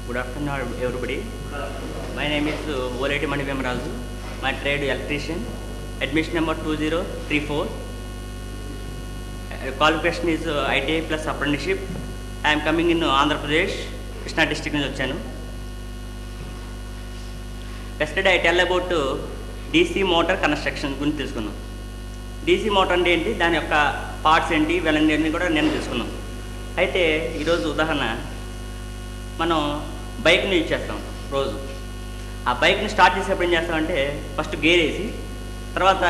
Good afternoon, everybody. My name is Voleti Mani Vemaraju. My trade electrician. Admission number 2034. Qualification is ITI plus apprenticeship. I am coming in Andhra Pradesh, Krishna district నుంచి వచ్చాను. Yesterday I tell about DC motor construction గురించి తెలుసుకున్నాం. DC motor అంటే ఏంటి, దాని యొక్క parts ఏంటి, ఇవన్నీ కూడా నేను తెలుసుకున్నాం. అయితే ఈరోజు ఉదాహరణ, మనం బైక్ని యూజ్ చేస్తాం రోజు. ఆ బైక్ని స్టార్ట్ చేసేప్పుడు ఏం చేస్తామంటే, ఫస్ట్ గేర్ వేసి, తర్వాత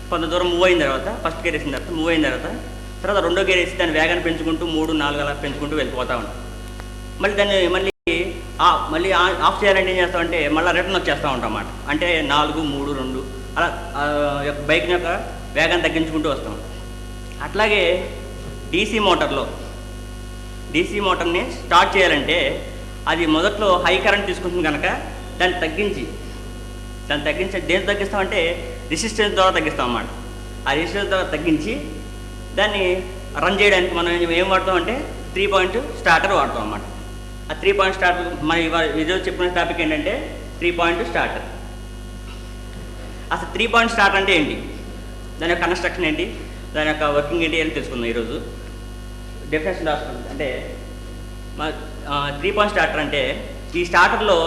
కొంత దూరం మూవ్ అయిన తర్వాత, ఫస్ట్ గేర్ వేసిన తర్వాత మూవ్ అయిన తర్వాత రెండో గేర్ వేసి దాని వేగాన్ని పెంచుకుంటూ 3, 4 అలా పెంచుకుంటూ వెళ్ళిపోతూ ఉంటాం. మళ్ళీ దాన్ని మళ్ళీ ఆఫ్ చేయాలంటే ఏం చేస్తామంటే, మళ్ళీ రిటర్న్ వచ్చేస్తూ ఉంటాం అన్నమాట. అంటే 4, 3, 2 అలా బైక్ యొక్క వేగాన్ని తగ్గించుకుంటూ వస్తాం. అట్లాగే DC మోటార్ని స్టార్ట్ చేయాలంటే, అది మొదట్లో హై కరెంట్ తీసుకుంటుంది కనుక దాన్ని తగ్గించి దేంతో తగ్గిస్తామంటే రెసిస్టెన్స్ ద్వారా తగ్గిస్తాం అన్నమాట. ఆ రెసిస్టెన్స్ ద్వారా తగ్గించి దాన్ని రన్ చేయడానికి మనం ఏం వాడతాం అంటే 3 పాయింట్ స్టార్టర్ వాడతాం అన్నమాట. ఆ 3 పాయింట్ స్టార్టర్ మన ఈరోజు చెప్పిన టాపిక్ ఏంటంటే 3 పాయింట్ స్టార్టర్. అసలు 3 పాయింట్ స్టార్టర్ అంటే ఏంటి, దాని యొక్క కన్స్ట్రక్షన్ ఏంటి, దాని యొక్క వర్కింగ్ ఏంటి అని తెలుసుకుందాం ఈరోజు. డెఫినేషన్ రాసుకుంది. అంటే 3 పాయింట్ స్టార్టర్ అంటే, ఈ స్టార్టర్లో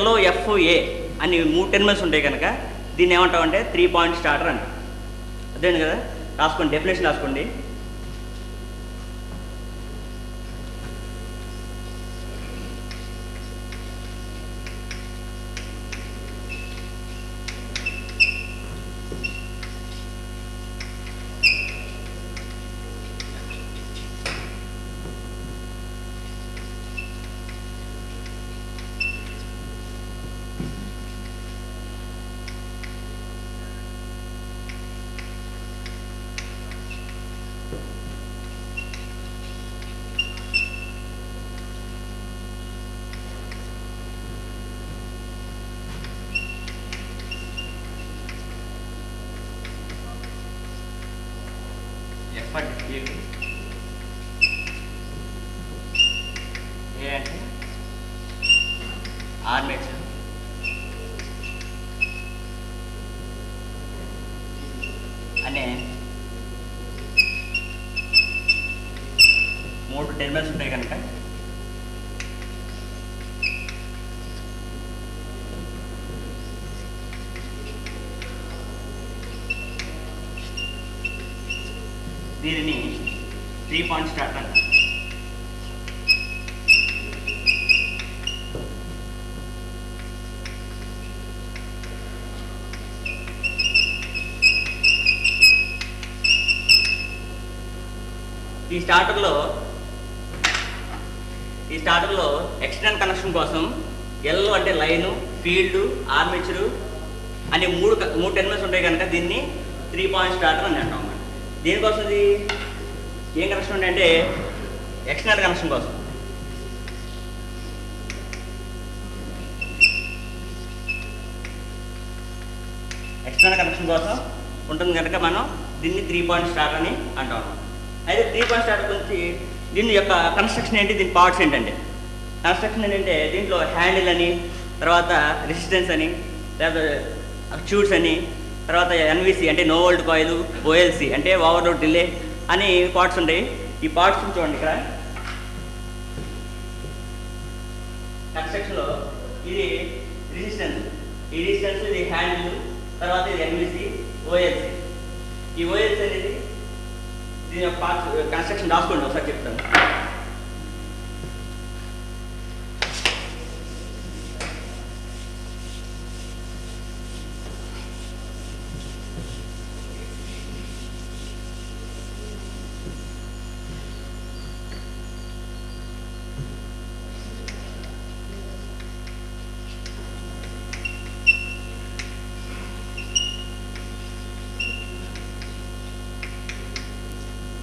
LOFA అని 3 టెర్మినల్స్ ఉంటాయి కనుక దీన్ని ఏమంటామంటే 3 పాయింట్ స్టార్టర్ అంట. అదే కదా, రాసుకోండి, డెఫినేషన్ రాసుకోండి. ఏ అంటే ఆర్మేచర్, అనే 3 టెర్మినల్స్ ఉంటాయి కనుక దీనిని 3 పాయింట్ స్టార్టర్ అంటారు. ఈ స్టార్టర్లో ఎక్స్టర్నల్ కనెక్షన్ కోసం ఎల్ అంటే లైను, ఫీల్డ్, ఆర్మేచరు అనే 3 టెర్మినల్స్ ఉంటాయి కనుక దీన్ని 3 పాయింట్ స్టార్టర్ అని అంటాం. దేనికోసం ఇది ఏం కనెక్షన్ ఉంటాయంటే ఎక్స్టర్నల్ కనెక్షన్ కోసం. ఎక్స్టర్నల్ కనెక్షన్ కోసం ఉంటుంది కనుక మనం దీన్ని 3 పాయింట్ స్టార్టర్ అని అంటాం. అయితే 3 పాయింట్ స్టార్టర్ గురించి దీని యొక్క కన్స్ట్రక్షన్ ఏంటి, దీని పార్ట్స్ ఏంటంటే, కన్స్ట్రక్షన్ ఏంటంటే దీంట్లో హ్యాండిల్ అని, తర్వాత రెసిస్టెన్స్ అని, తర్వాత ట్యూబ్స్ అని, తర్వాత NVC అంటే నో వోల్ట్ కాయిల్, OLC అంటే ఓవర్లోడ్ డిలే అని పార్ట్స్ ఉంటాయి. ఈ పార్ట్స్ చూడండి ఇక్కడ కన్స్ట్రక్షన్లో. ఇది రెసిస్టెన్స్, ఇది హ్యాండిల్, తర్వాత ఇది NVC, OLC. ఈ OLC అనేది దీని యొక్క పార్ట్స్ కన్స్ట్రక్షన్ రాసుకోండి, ఒకసారి చెప్తాను.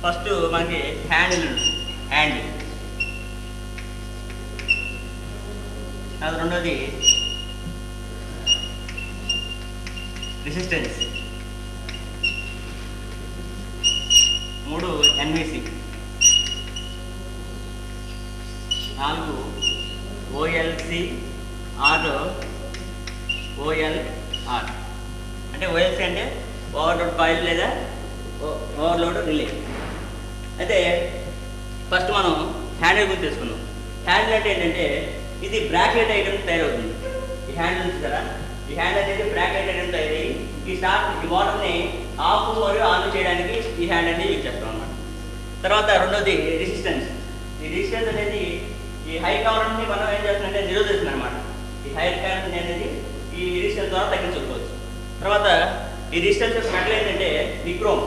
ఫస్ట్ మనకి హ్యాండిల్, అది రెండోది రెసిస్టెన్స్, 3 NVC, 4 ఓఎల్సి ఆర్ ఓఎల్ఆర్. అంటే ఓఎల్సి అంటే ఓవర్లోడ్ కాయిల్ లేదా ఓవర్లోడ్ రిలే. అయితే ఫస్ట్ మనం హ్యాండిల్ గురించి తెలుసుకున్నాం. హ్యాండిల్ అంటే ఏంటంటే ఇది బ్రాకెట్ ఐటమ్ తయారవుతుంది. ఈ హ్యాండిల్ ఉంది కదా, ఈ హ్యాండిల్ అనేది బ్రాకెట్ ఐటమ్ తయారయ్యి ఈ మోటార్ని ఆఫ్ మరియు ఆన్ చేయడానికి ఈ హ్యాండ్ అనేది యూజ్ చేస్తాం అన్నమాట. తర్వాత రెండోది రెసిస్టెన్స్. ఈ రెసిస్టెన్స్ అనేది ఈ హై కరెంట్ని మనం ఏం చేస్తుందంటే నిరోధిస్తుంది అనమాట. ఈ హై కరెంట్ అనేది ఈ రెసిస్టెన్స్ ద్వారా తగ్గించుకోవచ్చు. తర్వాత ఈ రెసిస్టెన్స్ యొక్క మెటల్ ఏంటంటే నిక్రోమ్.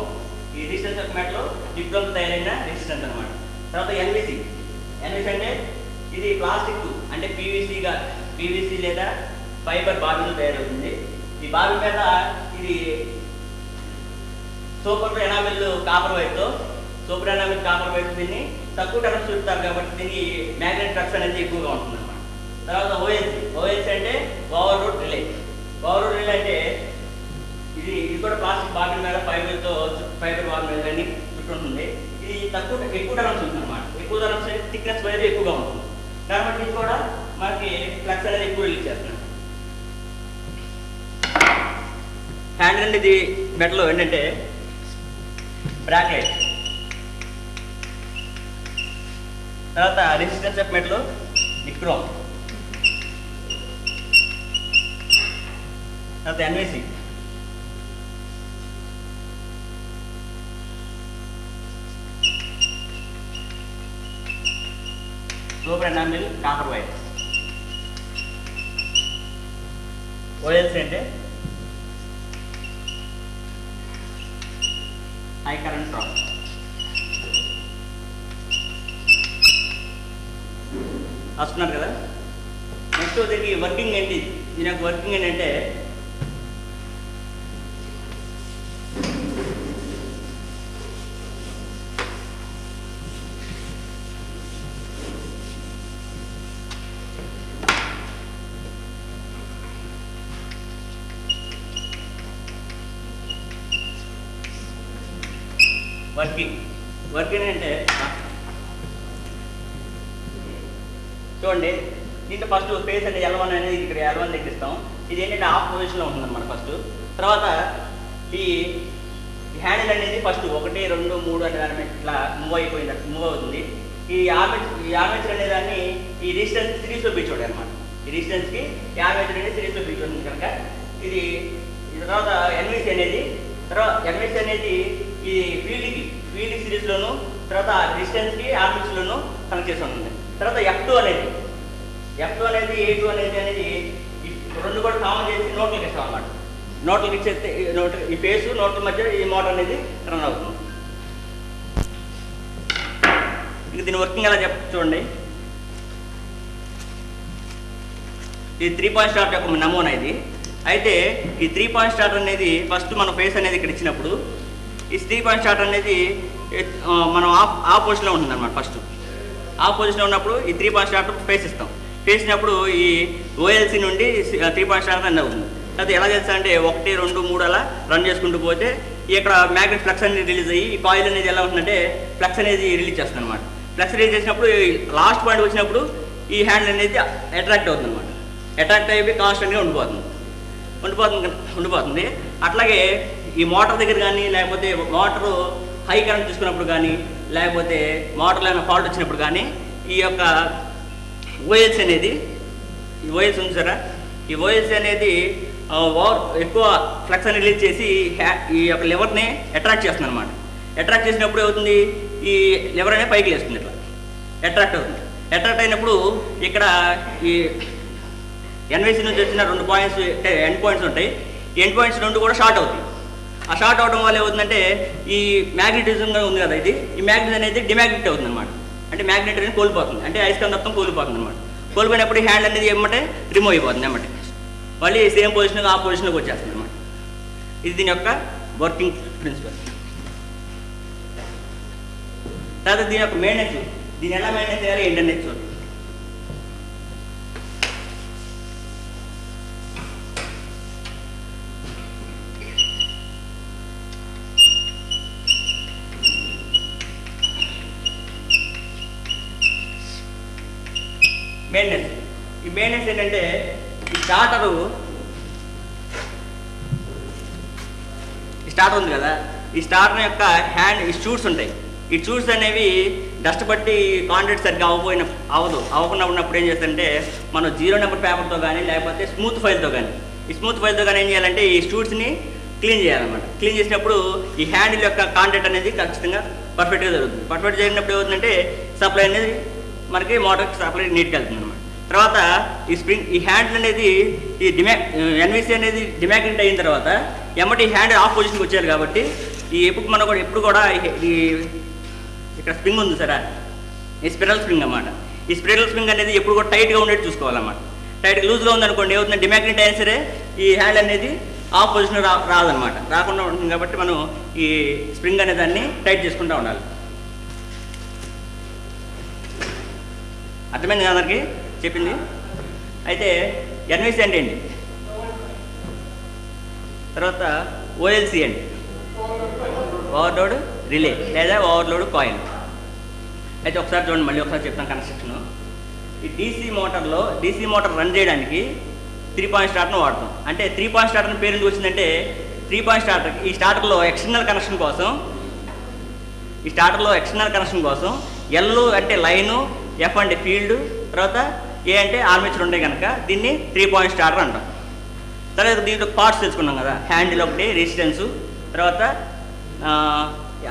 ఈ రెసిస్టెన్స్ యొక్క మెటల్ నిక్రోమ్ తయారైన రెసిస్టెన్స్ అనమాట. తర్వాత ఎన్విసి. ఎన్విసి అంటే ఇది ప్లాస్టిక్ అంటే పీవీసీ లేదా ఫైబర్ బాబిల్ తయారవుతుంది. ఈ బాబిల్ మీద ఇది సూపర్ ఎనామిల్ కాపర్ వైట్ దీన్ని తక్కువ టర్మ్స్ చూపుతారు కాబట్టి దీనికి మ్యాగ్నెట్ ఫ్లక్స్ అనేది ఎక్కువగా ఉంటుంది అన్నమాట. తర్వాత ఓఎల్సి అంటే ఓవర్లోడ్ రిలే. ఓవర్లోడ్ రిలే అంటే ఇది కూడా ప్లాస్టిక్ బాటిల్ మీద ఫైబర్ బాటిల్ మీద కానీ చుట్టుంటుంది. ఇది ఎక్కువ టర్మ్స్ ఉంటుంది అన్నమాట. ఎక్కువ టర్మ్స్ థిక్నెస్ వైర్ ఎక్కువగా ఉంటుంది కాబట్టి ఇది కూడా మనకి ఫ్లక్స్ అనేది ఎక్కువ రిలీజ్ చేస్తున్నాం. హ్యాండ్ అనేది మెటల్ ఏంటంటే బ్రాకెట్. తర్వాత రెసిస్టెన్స్ ఆఫ్ మెటల్ నిక్రోమ్. తర్వాత N V C. Super enamel copper wire. O L C అంటే హై కరెంట్ డ్రాప్. వస్తున్నారు కదా. నెక్స్ట్ దీనికి వర్కింగ్ ఏంటి? దీని యొక్క వర్కింగ్ ఏంటంటే వర్కింగ్ అంటే చూడండి, దీంట్లో ఫస్ట్ ఫేస్ అంటే L1 అనేది ఇక్కడ L1 దగ్గర ఇస్తాం. ఇది ఏంటంటే ఆఫ్ పొజిషన్లో ఉంటుంది అన్నమాట ఫస్ట్. తర్వాత ఈ హ్యాండిల్ అనేది ఫస్ట్ 1, 2, 3 అనే దాని ఇట్లా మూవ్ అవుతుంది. ఈ ఆర్మేచర్ అనే దాన్ని ఈ రెసిస్టెన్స్ సిరీస్లో బీచోడు అనమాట. ఈ రెసిస్టెన్స్కి ఈ ఆర్మేచర్ అనేది సిరీస్లో బీచోడుతుంది కనుక ఇది తర్వాత ఎన్విసి అనేది ఈ ఫీల్డ్ సిరీస్లోను తర్వాత రెసిస్టెన్స్కి ఆర్మేచర్లోను కనెక్ట్ చేసి ఉంటుంది. తర్వాత F2 అనేది A2 అనేది ఈ రెండు కూడా కామన్ చేసి నోట్లకి ఇస్తాం అన్నమాట. నోట్లకి ఇచ్చేస్తే ఈ ఫేస్ నోట్ల మధ్య ఈ మోటార్ అనేది రన్ అవుతుంది. ఇక దీని వర్కింగ్ ఎలా చూడండి. ఇది 3 పాయింట్ స్టార్ట్ యొక్క నమూనా ఇది. అయితే ఈ 3 పాయింట్ స్టార్ట్ అనేది ఫస్ట్ మన ఫేస్ అనేది ఇక్కడ ఇచ్చినప్పుడు ఈ 3 పాయింట్ స్టార్ట్ అనేది మనం ఆఫ్ పొజిషన్లో ఉంటుంది అనమాట. ఫస్ట్ ఆఫ్ పొజిషన్లో ఉన్నప్పుడు ఈ 3 పాయింట్ స్టార్ట్ ఫేస్ ఇస్తాం. ఫేసినప్పుడు ఈ ఓఎల్సి నుండి 3 పాయింట్ స్టార్ట్ రన్ అవుతుంది. అయితే ఎలా చేస్తా అంటే 1, 2, 3 అలా రన్ చేసుకుంటూ పోతే ఇక్కడ మ్యాగ్నెట్ ఫ్లక్స్ అనేది రిలీజ్ అయ్యి ఈ కాయిల్ అనేది ఎలా ఉంటుందంటే ఫ్లక్స్ అనేది రిలీజ్ చేస్తుంది అనమాట. ఫ్లక్స్ రిలీజ్ చేసినప్పుడు లాస్ట్ పాయింట్ వచ్చినప్పుడు ఈ హ్యాండ్ అనేది అట్రాక్ట్ అవుతుంది అనమాట. అట్రాక్ట్ అయిపోయి కాన్స్టెంట్గా ఉండిపోతుంది. అట్లాగే ఈ మోటార్ దగ్గర కానీ లేకపోతే మోటారు హై కరెంట్ తీసుకున్నప్పుడు కానీ లేకపోతే మోటార్లో ఏమైనా ఫాల్ట్ వచ్చినప్పుడు కానీ ఈ యొక్క ఓఎల్సి అనేది ఉంది సరే, ఈ ఓఎల్సి అనేది ఎక్కువ ఫ్లక్స్ అని రిలీజ్ చేసి ఈ యొక్క లివర్ని అట్రాక్ట్ చేస్తుంది అనమాట. అట్రాక్ట్ చేసినప్పుడు ఏమవుతుంది, ఈ లివర్ అనేది పైకి లేస్తుంది, ఇట్లా అట్రాక్ట్ అవుతుంది. అట్రాక్ట్ అయినప్పుడు ఇక్కడ ఈ ఎన్వైసీ నుంచి వచ్చిన 2 పాయింట్స్ ఎండ్ పాయింట్స్ ఉంటాయి. ఈ ఎండ్ పాయింట్స్ 2 కూడా షార్ట్ అవుతాయి. ఆ షార్ట్ అవడం వల్ల ఏమవుతుందంటే ఈ మ్యాగ్నెటిజంగా ఉంది కదా, ఈ మ్యాగ్నెట్ అనేది డిమ్యాగ్నెట్ అవుతుంది అనమాట. అంటే మ్యాగ్నెట్ అనేది కోల్పోతుంది, అంటే అయస్కాంతత్వం కోల్పోతుంది అనమాట. కోల్పోయినప్పుడు ఈ హ్యాండ్ అనేది ఏమంటే రిమూవ్ అయిపోతుంది అన్నమాట. మళ్ళీ సేమ్ పొజిషన్గా ఆ పొజిషన్కి వచ్చేస్తుంది అనమాట. ఇది దీని యొక్క వర్కింగ్ ప్రిన్సిపల్. తర్వాత దీని యొక్క మెయింటెనెన్స్, దీన్ని ఎలా మెయింటెనెన్స్ చేయాలి ఏంటనేది చూడండి. మెయిన్నెస్. ఈ మెయిన్నెస్ ఏంటంటే ఈ స్టార్టర్ ఉంది కదా, ఈ స్టార్టర్ యొక్క హ్యాండ్ ఈ షూట్స్ ఉంటాయి. ఈ షూట్స్ అనేవి డస్ట్ బట్టి కాంటాక్ట్ సరిగ్గా అవ్వకుండా ఉన్నప్పుడు ఏం చేస్తారంటే మనం 0 నెంబర్ పేపర్తో కానీ లేకపోతే స్మూత్ ఫైల్తో కానీ, ఈ స్మూత్ ఫైల్తో కానీ ఏం చేయాలంటే ఈ షూట్స్ని క్లీన్ చేయాలన్నమాట. క్లీన్ చేసినప్పుడు ఈ హ్యాండిల్ యొక్క కాంటాక్ట్ అనేది ఖచ్చితంగా పర్ఫెక్ట్గా జరుగుతుంది. పర్ఫెక్ట్ జరిగినప్పుడు ఏమవుతుందంటే సప్లై అనేది మనకి మోటార్కి సప్లై నీట్గా వెళ్తుంది అనమాట. తర్వాత ఈ హ్యాండిల్ అనేది ఈ ఎన్విసి అనేది డిమాగ్నెట్ అయిన తర్వాత ఎమ్మటి హ్యాండిల్ ఆఫ్ పొజిషన్కి వచ్చారు కాబట్టి ఎప్పుడు కూడా ఈ ఇక్కడ స్ప్రింగ్ ఉంది సరే, ఈ స్పిరల్ స్ప్రింగ్ అన్నమాట. ఈ స్పిరల్ స్ప్రింగ్ అనేది ఎప్పుడు కూడా టైట్గా ఉండేది చూసుకోవాలన్నమాట. టైట్గా లూజ్గా ఉందనుకోండి ఏమవుతుంది, డిమాగ్నెట్ అయినా సరే ఈ హ్యాండ్ అనేది ఆఫ్ పొజిషన్ రాదనమాట. రాకుండా ఉంటుంది కాబట్టి మనం ఈ స్ప్రింగ్ అనే దాన్ని టైట్ చేసుకుంటూ ఉండాలి. అర్థమైంది కదా అందరికి చెప్పింది? అయితే ఎన్విసి అంటే ఏంటి, తర్వాత ఓఎల్సి అంటే ఓవర్లోడ్ రిలే లేదా ఓవర్లోడ్ కాయిల్. అయితే ఒకసారి చూడండి, మళ్ళీ ఒకసారి చెప్తాను కన్స్ట్రక్షన్. ఈ డీసీ మోటార్ రన్ చేయడానికి 3 పాయింట్ స్టార్టర్ను వాడతాం. అంటే 3 పాయింట్ స్టార్టర్ పేరు ఎందుకు వచ్చిందంటే 3 పాయింట్ స్టార్టర్ ఈ స్టార్టర్లో ఎక్స్టర్నల్ కనెక్షన్ కోసం ఎల్ అంటే లైను, ఎఫ్ అంటే ఫీల్డ్, తర్వాత ఏ అంటే ఆర్మేచర్ ఉండే కనుక దీన్ని 3 పాయింట్ స్టార్టర్ అంటాం. తర్వాత దీంట్లో పార్ట్స్ తెలుసుకున్నాం కదా, హ్యాండిల్ ఒకటి, రెసిస్టెన్సు, తర్వాత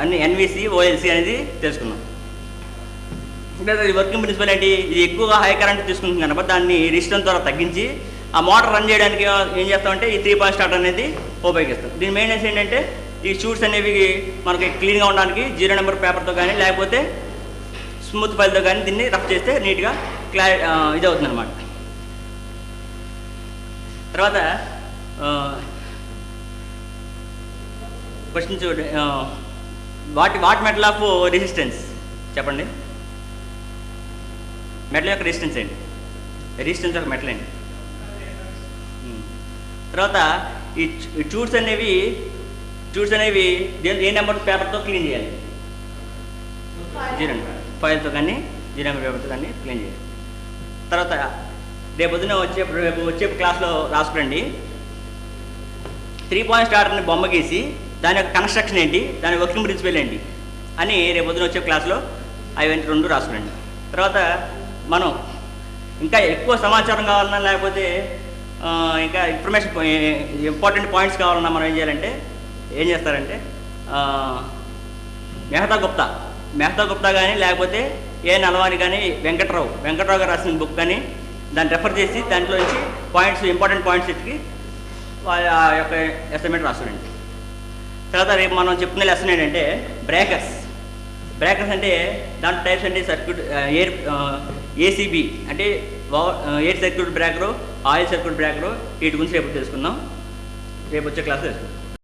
అన్ని ఎన్విసి ఓఎల్సి అనేది తెలుసుకున్నాం. ఇంకా వర్కింగ్ ప్రిన్సిపల్ ఏంటి, ఇది ఎక్కువగా హై కరెంట్ తీసుకుంటుంది కనుక దాన్ని రెసిస్టెన్స్ ద్వారా తగ్గించి ఆ మోటార్ రన్ చేయడానికి ఏం చేస్తామంటే ఈ 3 పాయింట్ స్టార్టర్ అనేది ఉపయోగిస్తాం. దీని మెయిన్నెస్ ఏంటంటే ఈ షూట్స్ అనేవి మనకి క్లీన్గా ఉండడానికి 0 నెంబర్ పేపర్తో కానీ లేకపోతే స్మూత్ ఫైల్తో కానీ దీన్ని రఫ్ చేస్తే నీట్గా ఇది అవుతుంది అనమాట. తర్వాత క్వశ్చన్ చూడండి, వాట్ మెటల్ ఆఫ్ రెసిస్టెన్స్ చెప్పండి. మెటల్ యొక్క రెసిస్టెన్స్ ఏంటి? రెసిస్టెన్స్ యొక్క మెటల్ ఏంటి? తర్వాత ఈ చూట్స్ అనేవి ఏ నెంబర్ పేపర్తో క్లీన్ చేయాలి? 0 ఫైల్తో కానీ 0 నెంబర్ పేపర్తో కానీ క్లీన్ చేయాలి. తర్వాత రేపు వచ్చే క్లాస్లో రాసుకురండి. 3 పాయింట్ స్టార్టర్ని బొమ్మ గీసి దాని యొక్క కన్స్ట్రక్షన్ ఏంటి, దాని వర్కింగ్ ప్రిన్సిపల్ ఏంటి అని రేపు వచ్చే క్లాస్లో అవి 2 రాసుకురండి. తర్వాత మనం ఇంకా ఎక్కువ సమాచారం కావాలన్నా లేకపోతే ఇంకా ఇన్ఫర్మేషన్ ఇంపార్టెంట్ పాయింట్స్ కావాలన్నా మనం ఏం చేస్తారంటే మెహతా గుప్తా కానీ లేకపోతే ఏ నలవాణి కానీ వెంకట్రావు గారు రాసిన బుక్ కానీ దాన్ని రెఫర్ చేసి దాంట్లో నుంచి ఇంపార్టెంట్ పాయింట్స్ ఎత్తికి ఆ యొక్క అసైన్మెంట్ రాస్తారండి. తర్వాత రేపు మనం చెప్పుకునే లెసన్ ఏంటంటే బ్రేకర్స్ అంటే దాంట్లో టైప్స్ అంటే సర్క్యూట్ ఏసీబీ అంటే air circuit breaker, oil circuit breaker, వీటి గురించి రేపు తెలుసుకుందాం. రేపు వచ్చే క్లాస్ తెలుసుకుందాం.